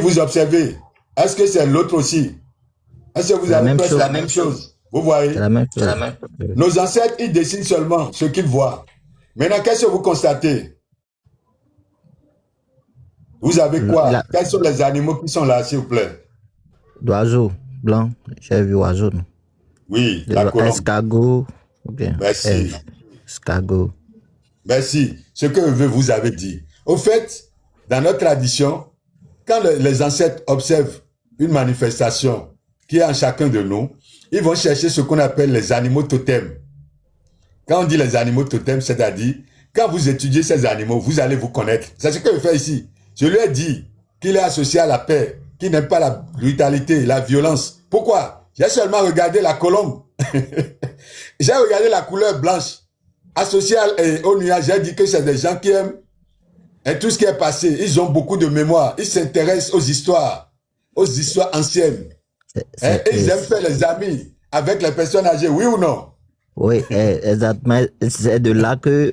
vous observez, est-ce que c'est l'autre aussi? Est-ce que vous avez presque la même chose? Vous voyez? C'est la même chose. Nos ancêtres, ils dessinent seulement ce qu'ils voient. Maintenant, qu'est-ce que vous constatez? Vous avez quoi? Quels sont les animaux qui sont là, s'il vous plaît? D'oiseaux blancs, j'ai vu oiseaux. Oui, la colombe. Escargot. Merci. Escargot. Merci. Ce que vous avez dit. Au fait, dans notre tradition, quand les ancêtres observent une manifestation qui est en chacun de nous, ils vont chercher ce qu'on appelle les animaux totems. Quand on dit les animaux totems, c'est-à-dire, quand vous étudiez ces animaux, vous allez vous connaître. C'est ce que je fais ici. Je lui ai dit qu'il est associé à la paix, qu'il n'aime pas la brutalité, la violence. Pourquoi? J'ai seulement regardé la colombe. J'ai regardé la couleur blanche. Associé au nuage, j'ai dit que c'est des gens qui aiment tout ce qui est passé. Ils ont beaucoup de mémoire. Ils s'intéressent aux histoires anciennes. Ils aiment faire les amis avec les personnes âgées, oui ou non? Oui, exactement. C'est de là que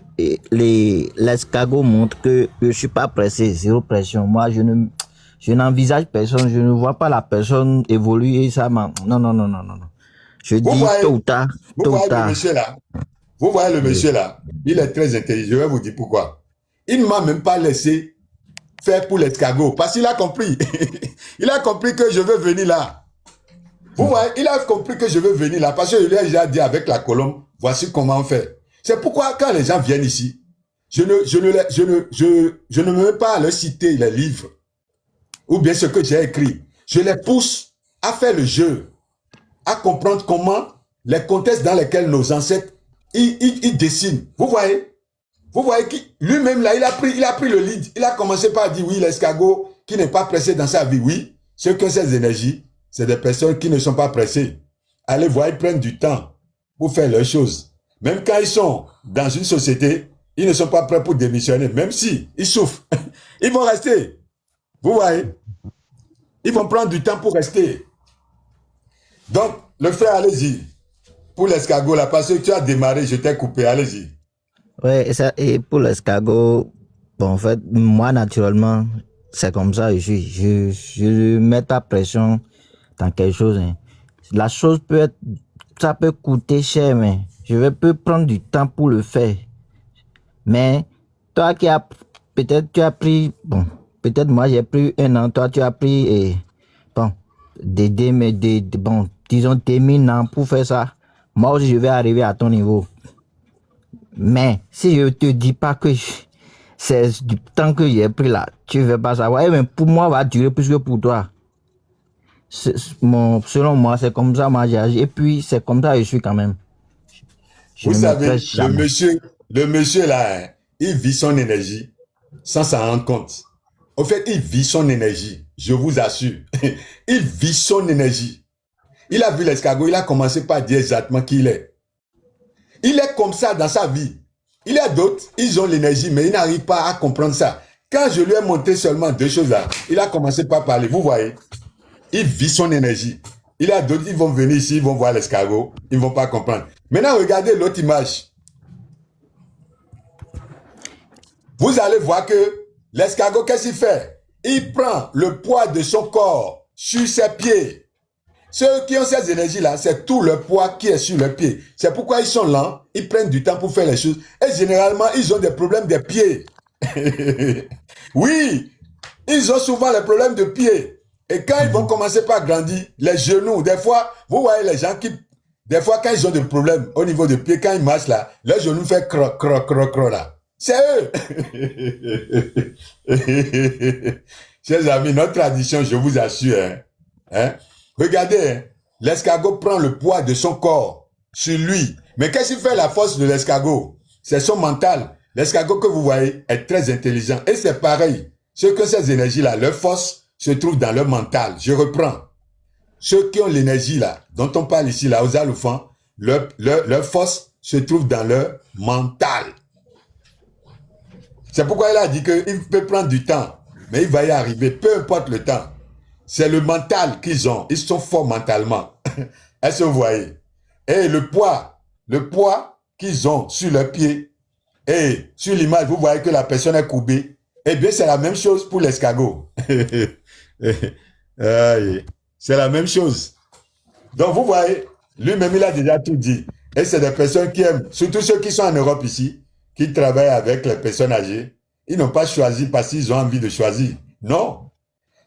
l'escargot montre que je ne suis pas pressé, zéro pression. Moi, je n'envisage personne, je ne vois pas la personne évoluer. Ça, non. Je dis tôt ou tard. Vous voyez le monsieur là? Vous voyez le monsieur là? Il est très intelligent. Je vais vous dire pourquoi. Il ne m'a même pas laissé faire pour l'escargot. Parce qu'il a compris. Il a compris que je veux venir là. Vous voyez, il a compris que je veux venir là. Parce que je lui ai déjà dit avec la colombe, voici comment on fait. C'est pourquoi quand les gens viennent ici, je ne me mets pas à leur citer les livres. Ou bien ce que j'ai écrit. Je les pousse à faire le jeu. À comprendre comment les contextes dans lesquels nos ancêtres, ils dessinent. Vous voyez? Vous voyez que lui-même là, il a pris le lead. Il a commencé par dire oui, l'escargot qui n'est pas pressé dans sa vie. Oui, ceux qui ont ces énergies, c'est des personnes qui ne sont pas pressées. Allez voir, ils prennent du temps pour faire leurs choses. Même quand ils sont dans une société, ils ne sont pas prêts pour démissionner. Même si ils souffrent, ils vont rester. Vous voyez? Ils vont prendre du temps pour rester. Donc, le frère, allez-y. Pour l'escargot là, parce que tu as démarré, je t'ai coupé, allez-y. Oui, et pour l'escargot, bon, en fait, moi, naturellement, c'est comme ça, je ne mets pas pression dans quelque chose. Hein. La chose ça peut coûter cher, mais je peux prendre du temps pour le faire. Mais toi peut-être tu as pris, bon, peut-être moi j'ai pris 1 an, toi tu as pris, disons 2000 ans pour faire ça. Moi aussi je vais arriver à ton niveau. Mais si je te dis pas que c'est du temps que j'ai pris là, tu ne veux pas savoir. Et même pour moi, va durer plus que pour toi. Selon moi, c'est comme ça, moi j'ai agi. Et puis, c'est comme ça que je suis quand même. Vous savez, le monsieur là, hein, il vit son énergie sans s'en rendre compte. Au fait, il vit son énergie. Je vous assure. Il vit son énergie. Il a vu l'escargot, il a commencé par dire exactement qui il est. Il est comme ça dans sa vie. Il y a d'autres, ils ont l'énergie, mais ils n'arrivent pas à comprendre ça. Quand je lui ai montré seulement 2 choses là, il a commencé par parler. Vous voyez, il vit son énergie. Il y a d'autres, ils vont venir ici, ils vont voir l'escargot, ils ne vont pas comprendre. Maintenant, regardez l'autre image. Vous allez voir que l'escargot, qu'est-ce qu'il fait? Il prend le poids de son corps sur ses pieds. Ceux qui ont ces énergies-là, c'est tout le poids qui est sur leurs pieds. C'est pourquoi ils sont lents, ils prennent du temps pour faire les choses. Et généralement, ils ont des problèmes des pieds. Oui, ils ont souvent les problèmes de pieds. Et quand ils vont commencer par grandir, les genoux, des fois, vous voyez les gens qui, des fois, quand ils ont des problèmes au niveau des pieds, quand ils marchent là, leurs genoux font croc, croc, croc, croc là. C'est eux. Chers amis, notre tradition, je vous assure, hein. Regardez, hein, l'escargot prend le poids de son corps sur lui. Mais qu'est-ce qui fait la force de l'escargot? C'est son mental. L'escargot que vous voyez est très intelligent. Et c'est pareil. Ceux qui ont ces énergies-là, leur force se trouve dans leur mental. Je reprends. Ceux qui ont l'énergie là, dont on parle ici, là, aux Aloufans, leur force se trouve dans leur mental. C'est pourquoi il a dit qu'il peut prendre du temps, mais il va y arriver, peu importe le temps. C'est le mental qu'ils ont. Ils sont forts mentalement. Est-ce que vous voyez? Et le poids qu'ils ont sur leurs pieds, et sur l'image, vous voyez que la personne est courbée. Eh bien, c'est la même chose pour l'escargot. C'est la même chose. Donc, vous voyez, lui-même, il a déjà tout dit. Et c'est des personnes qui aiment, surtout ceux qui sont en Europe ici, qui travaillent avec les personnes âgées. Ils n'ont pas choisi parce qu'ils ont envie de choisir. Non.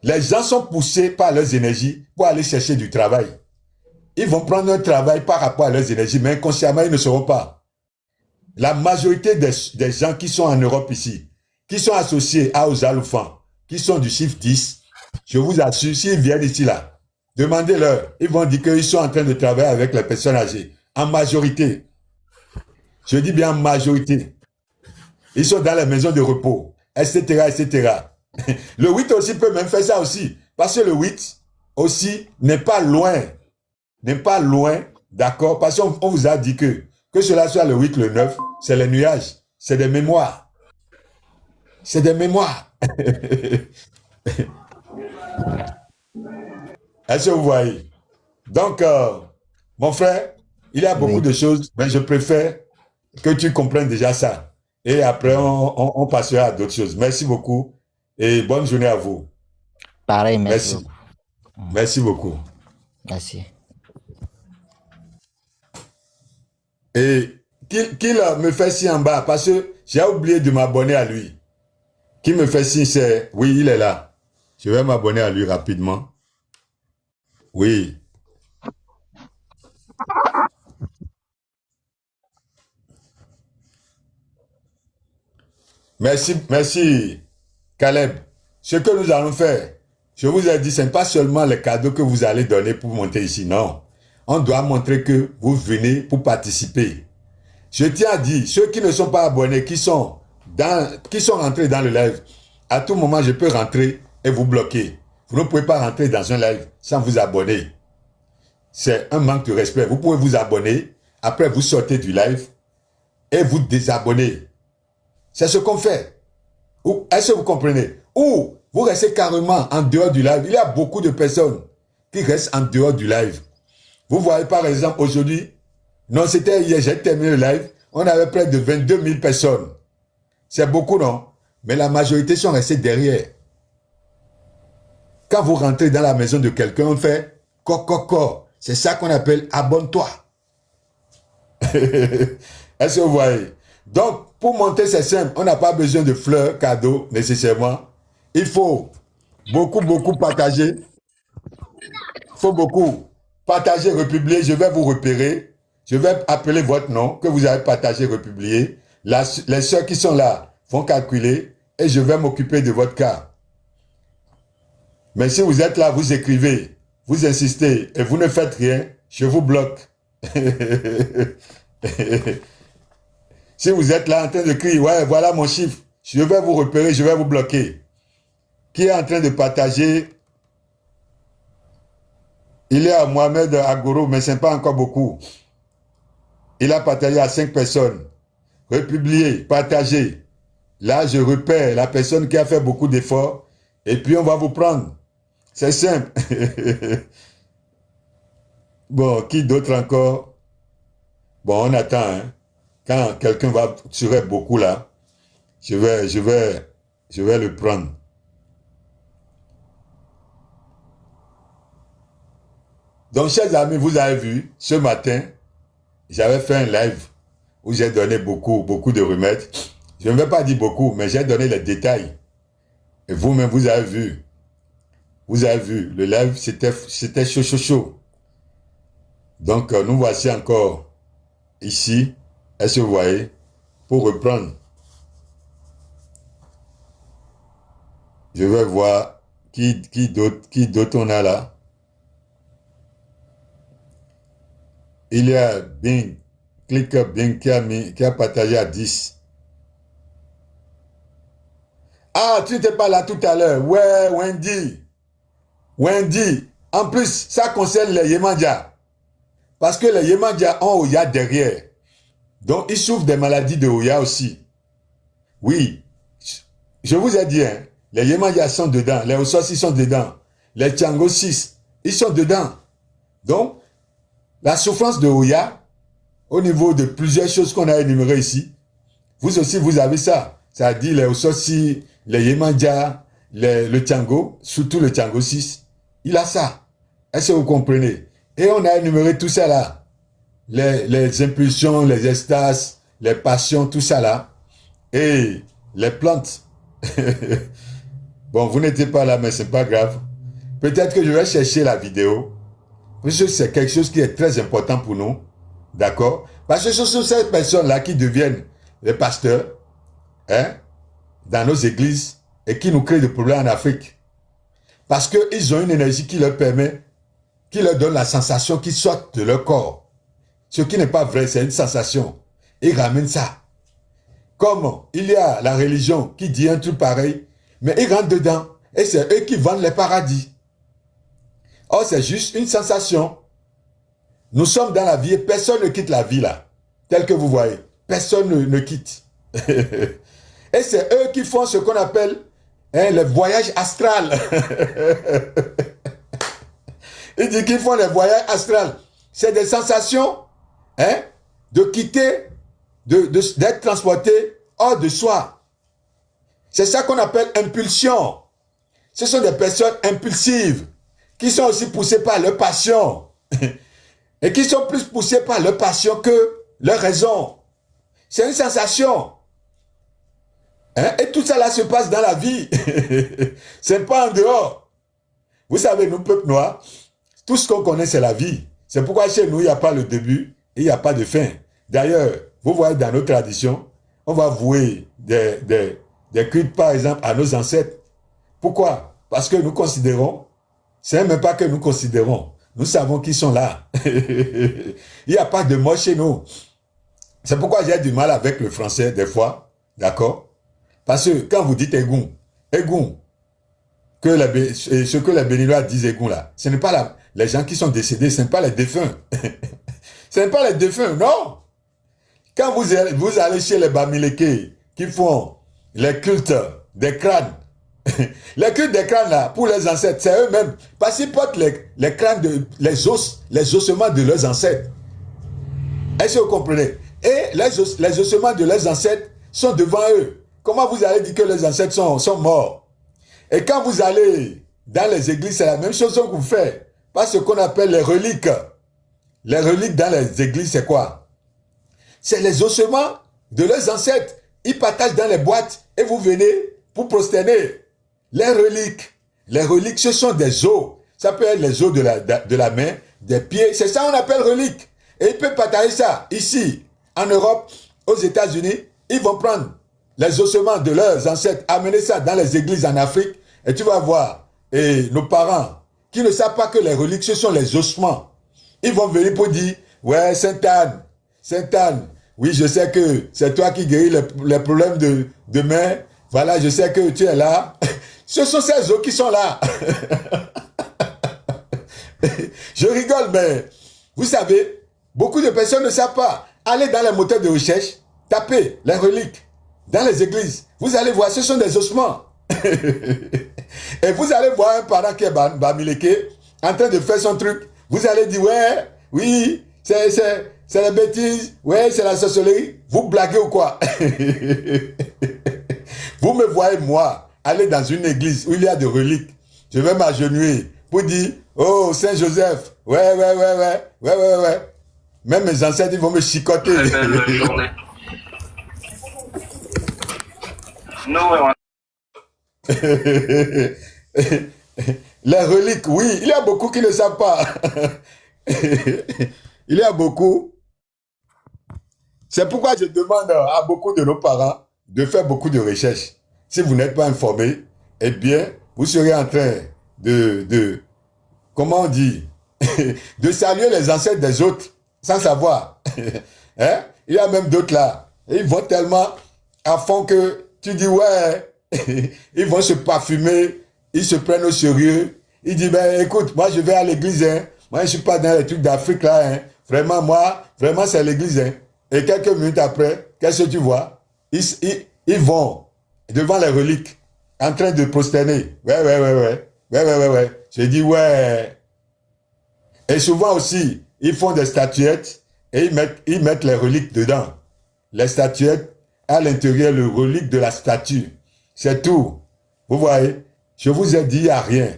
Les gens sont poussés par leurs énergies pour aller chercher du travail. Ils vont prendre un travail par rapport à leurs énergies, mais inconsciemment, ils ne sauront pas. La majorité des gens qui sont en Europe ici, qui sont associés à Ozaloufan, qui sont du chiffre 10, je vous assure, s'ils viennent ici là, demandez-leur, ils vont dire qu'ils sont en train de travailler avec les personnes âgées. En majorité. Je dis bien en majorité. Ils sont dans les maisons de repos, etc., etc. Le 8 aussi peut même faire ça aussi. Parce que le 8 aussi n'est pas loin, d'accord? Parce qu'on vous a dit que cela soit le 8, le 9, c'est les nuages, c'est des mémoires. C'est des mémoires. Est-ce que vous voyez? Donc, mon frère, il y a beaucoup Oui, de choses, mais je préfère que tu comprennes déjà ça. Et après, on passera à d'autres choses. Merci beaucoup et bonne journée à vous. pareil, merci Merci. beaucoup. Merci beaucoup. Merci. Et qu'il me fait signe en bas, parce que j'ai oublié de m'abonner à lui. Qui me fait signe, c'est... Oui, il est là. Je vais m'abonner à lui rapidement. Oui. Merci, merci, Caleb. Ce que nous allons faire, je vous ai dit, ce n'est pas seulement les cadeaux que vous allez donner pour monter ici, non. On doit montrer que vous venez pour participer. Je tiens à dire, ceux qui ne sont pas abonnés, qui sont rentrés dans le live, à tout moment, je peux rentrer et vous bloquer. Vous ne pouvez pas rentrer dans un live sans vous abonner. C'est un manque de respect. Vous pouvez vous abonner, après vous sortez du live et vous désabonner. C'est ce qu'on fait. Est-ce que vous comprenez? Ou vous restez carrément en dehors du live. Il y a beaucoup de personnes qui restent en dehors du live. Vous voyez par exemple aujourd'hui, non, c'était hier, j'ai terminé le live, on avait près de 22 000 personnes. C'est beaucoup, non? Mais la majorité sont restées derrière. Quand vous rentrez dans la maison de quelqu'un, on fait coco. C'est ça qu'on appelle abonne-toi. Est-ce que vous voyez? Donc, pour monter, c'est simple. On n'a pas besoin de fleurs, cadeaux, nécessairement. Il faut beaucoup partager. Il faut beaucoup partager, republier. Je vais vous repérer. Je vais appeler votre nom que vous avez partagé, republié. Les soeurs qui sont là vont calculer et je vais m'occuper de votre cas. Mais si vous êtes là, vous écrivez, vous insistez et vous ne faites rien, je vous bloque. Si vous êtes là en train de crier, ouais, voilà mon chiffre, je vais vous repérer, je vais vous bloquer. Qui est en train de partager? Il est à Mohamed Agoro, mais ce n'est pas encore beaucoup. Il a partagé à 5 personnes. Republier, partager. Là, je repère la personne qui a fait beaucoup d'efforts et puis on va vous prendre. C'est simple. Bon, qui d'autre encore? Bon, on attend. Hein. Quand quelqu'un va tirer beaucoup là, je vais le prendre. Donc, chers amis, vous avez vu, ce matin, j'avais fait un live où j'ai donné beaucoup de remèdes. Je ne vais pas dire beaucoup, mais j'ai donné les détails. Et vous-même, vous avez vu. Vous avez vu, le live, c'était chaud. Donc, nous voici encore ici. Est-ce que vous voyez? Pour reprendre. Je vais voir qui d'autre on a là. Il y a Bing, Click Bing qui a partagé à 10. Ah, tu n'étais pas là tout à l'heure. Ouais, Wendy. En plus, ça concerne les Yemandja. Parce que les Yemandja ont Oya derrière. Donc, ils souffrent des maladies de Oya aussi. Oui, je vous ai dit, hein, les Yemandja sont dedans, les Ossosi sont dedans, les Tchango 6, ils sont dedans. Donc, la souffrance de Oya, au niveau de plusieurs choses qu'on a énumérées ici, vous aussi, vous avez ça. Ça dit les Ossosi, les Yemandja, le Tiango, surtout le Tiango 6, il a ça. Est-ce que vous comprenez? Et on a énuméré tout ça là. Les impulsions, les extases, les passions, tout ça là. Et les plantes. Bon, vous n'étiez pas là, mais c'est pas grave. Peut-être que je vais chercher la vidéo. Parce que c'est quelque chose qui est très important pour nous. D'accord? Parce que ce sont ces personnes-là qui deviennent les pasteurs, hein, dans nos églises et qui nous créent des problèmes en Afrique. Parce qu'ils ont une énergie qui leur permet, qui leur donne la sensation qu'ils sortent de leur corps. Ce qui n'est pas vrai, c'est une sensation. Ils ramènent ça. Comme il y a la religion qui dit un truc pareil, mais ils rentrent dedans et c'est eux qui vendent les paradis. Or, c'est juste une sensation. Nous sommes dans la vie et personne ne quitte la vie là, tel que vous voyez. Personne ne quitte. Et c'est eux qui font ce qu'on appelle le voyage astral. Ils disent qu'ils font les voyages astral. C'est des sensations de quitter, d'être transporté hors de soi. C'est ça qu'on appelle impulsion. Ce sont des personnes impulsives qui sont aussi poussées par leur passion. Et qui sont plus poussées par leur passion que leur raison. C'est une sensation. Et tout ça là se passe dans la vie. C'est pas en dehors. Vous savez, nous, peuple noir, tout ce qu'on connaît, c'est la vie. C'est pourquoi chez nous, il n'y a pas le début et il n'y a pas de fin. D'ailleurs, vous voyez dans nos traditions, on va vouer des cultes, par exemple, à nos ancêtres. Pourquoi? Parce que nous considérons, c'est même pas que nous considérons, nous savons qu'ils sont là. Il n'y a pas de mort chez nous. C'est pourquoi j'ai du mal avec le français des fois, d'accord? Parce que quand vous dites Egoun, ce que les Béninois disent Egoun là, ce n'est pas les gens qui sont décédés, ce n'est pas les défunts. Ce n'est pas les défunts, non. Quand vous allez chez les Bamileke qui font les cultes des crânes, les cultes des crânes là, pour les ancêtres, c'est eux-mêmes. Parce qu'ils portent les crânes, les ossements de leurs ancêtres. Est-ce que vous comprenez? Et les ossements de leurs ancêtres sont devant eux. Comment vous allez dire que les ancêtres sont morts? Et quand vous allez dans les églises, c'est la même chose que vous faites. Pas ce qu'on appelle les reliques. Les reliques dans les églises, c'est quoi? C'est les ossements de leurs ancêtres. Ils partagent dans les boîtes et vous venez pour prosterner. Les reliques, ce sont des os. Ça peut être les os de la main, des pieds. C'est ça qu'on appelle reliques. Et ils peuvent partager ça ici, en Europe, aux États-Unis. Ils vont prendre les ossements de leurs ancêtres, amener ça dans les églises en Afrique. Et tu vas voir, et nos parents, qui ne savent pas que les reliques, ce sont les ossements. Ils vont venir pour dire, ouais, Sainte-Anne, oui, je sais que c'est toi qui guéris les problèmes de main. Voilà, je sais que tu es là. Ce sont ces os qui sont là. Je rigole, mais vous savez, beaucoup de personnes ne savent pas. Allez dans les moteurs de recherche, tapez les reliques dans les églises. Vous allez voir, ce sont des ossements. Et vous allez voir un parent qui est Bamileke en train de faire son truc. Vous allez dire, ouais, oui, c'est la bêtise, ouais, c'est la sorcellerie. Vous blaguez ou quoi? Vous me voyez, moi, aller dans une église où il y a des reliques. Je vais m'agenouiller pour dire, oh, Saint-Joseph, ouais. Même mes ancêtres, ils vont me chicoter. Belle journée. Non, Les reliques, oui, il y a beaucoup qui ne savent pas. Il y a beaucoup. C'est pourquoi je demande à beaucoup de nos parents de faire beaucoup de recherches. Si vous n'êtes pas informé, eh bien, vous serez en train comment on dit, de saluer les ancêtres des autres sans savoir. Hein? Il y a même d'autres là. Ils vont tellement à fond que tu dis, ouais, ils vont se parfumer, ils se prennent au sérieux. Ils disent, ben écoute, moi je vais à l'église, hein. Moi je suis pas dans les trucs d'Afrique là, hein. Vraiment c'est l'église, hein. Et quelques minutes après, qu'est-ce que tu vois? Ils vont devant les reliques, en train de prosterner. Ouais. Je dis, ouais. Et souvent aussi, ils font des statuettes et ils mettent les reliques dedans. Les statuettes, à l'intérieur, le relique de la statue. C'est tout. Vous voyez? Je vous ai dit, il n'y a rien.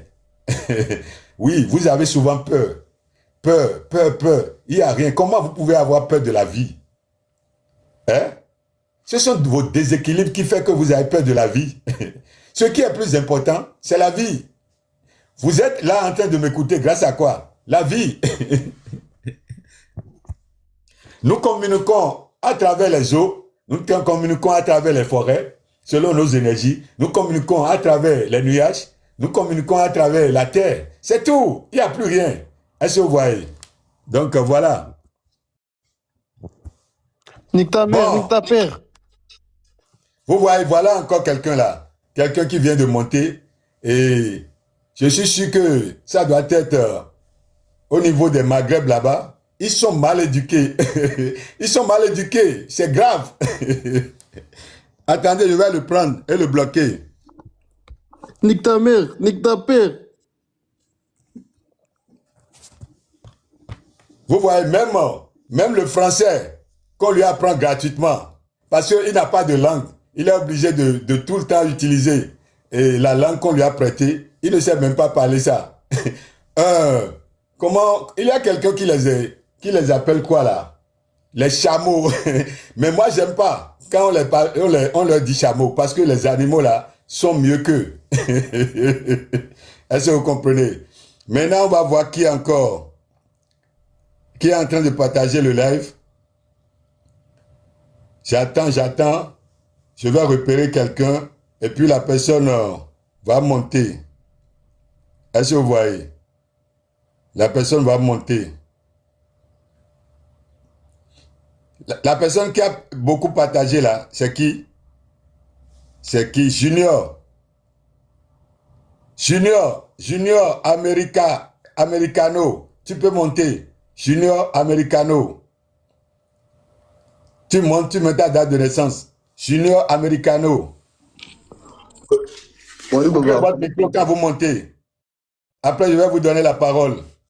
Oui, vous avez souvent peur. Peur, peur, peur. Il n'y a rien. Comment vous pouvez avoir peur de la vie? Hein? Ce sont vos déséquilibres qui font que vous avez peur de la vie. Ce qui est plus important, c'est la vie. Vous êtes là en train de m'écouter grâce à quoi? La vie. Nous communiquons à travers les eaux, nous communiquons à travers les forêts, selon nos énergies, nous communiquons à travers les nuages, nous communiquons à travers la terre. C'est tout, il n'y a plus rien. Est-ce que vous voyez? Donc voilà. Nique ta mère, Bon, nique ta père. vous voyez, voilà encore quelqu'un là. Quelqu'un qui vient de monter. Et je suis sûr que ça doit être au niveau des Maghreb là-bas. Ils sont mal éduqués. Ils sont mal éduqués. C'est grave. Attendez, je vais le prendre et le bloquer. Nique ta mère, nique ta père. Vous voyez, même le français qu'on lui apprend gratuitement, parce qu'il n'a pas de langue, il est obligé de tout le temps utiliser et la langue qu'on lui a prêtée, il ne sait même pas parler ça. Comment, il y a quelqu'un qui les appelle quoi là? Les chameaux. Mais moi, j'aime pas quand on leur dit chameaux, parce que les animaux là sont mieux qu'eux. Est-ce que vous comprenez? Maintenant, on va voir qui encore qui est en train de partager le live. J'attends. Je vais repérer quelqu'un et puis la personne va monter. Est-ce que vous voyez? La personne va monter. La personne qui a beaucoup partagé là, c'est qui? C'est qui? Junior. Junior Americano. Tu peux monter. Junior Americano. Tu montes, tu mets ta date de naissance. Junior Americano. Oui, Ouvrez Baba. votre micro quand vous montez. Après, je vais vous donner la parole.